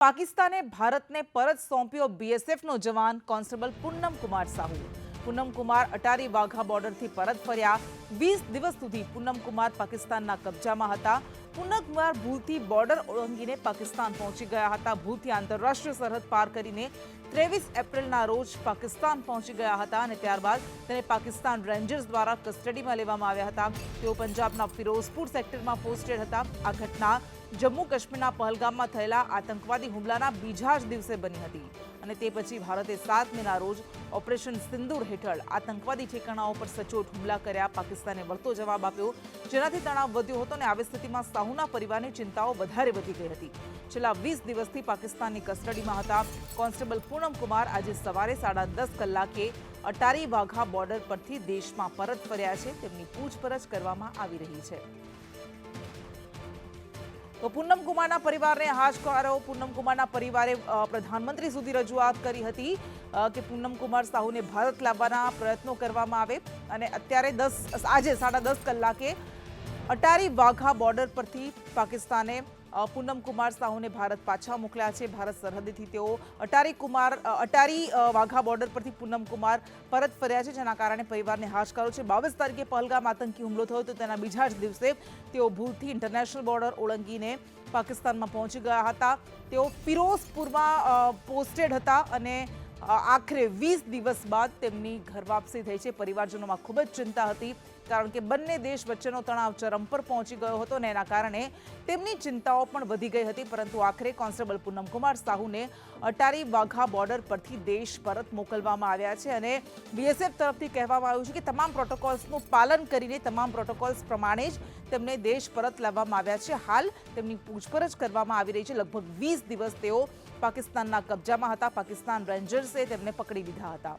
પાકિસ્તાને ભારતને પરત સોંપ્યો બીએસએફનો જવાન કોન્સ્ટેબલ પૂનમ કુમાર સાહુ। પૂનમ કુમાર અટારી વાઘા બોર્ડરથી પરત ફર્યા। 20 દિવસ સુધી પૂનમ કુમાર પાકિસ્તાનના કબજામાં હતા। પૂનમ કુમાર ભૂલથી બોર્ડર ઓળંગીને પાકિસ્તાન પહોંચી ગયા હતા। ભૂલથી આંતરરાષ્ટ્રીય સરહદ પાર કરીને 23 એપ્રિલના રોજ પાકિસ્તાન પહોંચી ગયા હતા અને ત્યારબાદ તેને પાકિસ્તાન રેન્જર્સ દ્વારા કસ્ટડીમાં લેવામાં આવ્યા હતા। તેઓ પંજાબના ફિરોઝપુર સેક્ટરમાં પોસ્ટેડ હતા। આ ઘટના જમ્મુ કાશ્મીરના પહલગામમાં થયેલા આતંકવાદી હુમલાના બીજા જ દિવસે બની હતી અને તે પછી ભારતે 7 મેના રોજ ઓપરેશન સિંદૂર હેઠળ આતંકવાદી ઠેકાણાઓ પર સચોટ હુમલા કર્યા। પાકિસ્તાને વળતો જવાબ આપ્યો, જેનાથી તણાવ વધ્યો હતો અને આવી સ્થિતિમાં સાહુના પરિવારની ચિંતાઓ વધારે વધી ગઈ હતી। છેલ્લા 20 દિવસથી પાકિસ્તાનની કસ્ટડીમાં હતા કોન્સ્ટેબલ પૂનમ કુમાર આજે સવારે 10:30 કલાકે અટારી વાઘા બોર્ડર પરથી દેશમાં પરત ફર્યા છે। તેમની પૂછપરછ કરવામાં આવી રહી છે। તો પૂનમ કુમારના પરિવારને હાશકારો। પૂનમ કુમારના પરિવારે પ્રધાનમંત્રી સુધી રજૂઆત કરી હતી કે પૂનમ કુમાર સાહુને ભારત લાવવાના પ્રયત્નો કરવામાં આવે અને અત્યારે આજે 10:30 કલાકે અટારી વાઘા બોર્ડર પરથી પાકિસ્તાને પૂનમ કુમાર સાહુને ભારત પાછા મોકલ્યા છે। ભારત સરહદેથી તેઓ અટારી વાઘા બોર્ડર પરથી પૂનમ કુમાર પરત ફર્યા છે, જેના કારણે પરિવારને હાશકારો છે। 22 તારીખે પહલગામ આતંકી હુમલો થયો તો તેના બીજા જ દિવસે તેઓ ભૂલથી ઇન્ટરનેશનલ બોર્ડર ઓળંગીને પાકિસ્તાનમાં પહોંચી ગયા હતા। તેઓ ફિરોઝપુરમાં પોસ્ટેડ હતા અને આખરે 20 દિવસ બાદ તેમની ઘર વાપસી થઈ છે। પરિવારજનોમાં ખૂબ જ ચિંતા હતી, કારણ કે બંને દેશ વચ્ચેનો તણાવ ચરમ પર પહોંચી ગયો હતો અને એના કારણે તેમની ચિંતાઓ પણ વધી ગઈ હતી। પરંતુ આખરે કોન્સ્ટેબલ પૂનમ કુમાર સાહુને અટારી વાઘા બોર્ડર પરથી દેશ પરત મોકલવામાં આવ્યા છે અને બીએસએફ તરફથી કહેવામાં આવ્યું છે કે તમામ પ્રોટોકોલ્સનું પાલન કરીને તમામ પ્રોટોકોલ્સ પ્રમાણે જ તેમને દેશ પરત લાવવામાં આવ્યા છે। હાલ તેમની પૂછપરછ કરવામાં આવી રહી છે। લગભગ 20 દિવસ તેઓ પાકિસ્તાનના કબજામાં હતા। પાકિસ્તાન રેન્જર્સે તેમને પકડી લીધા હતા।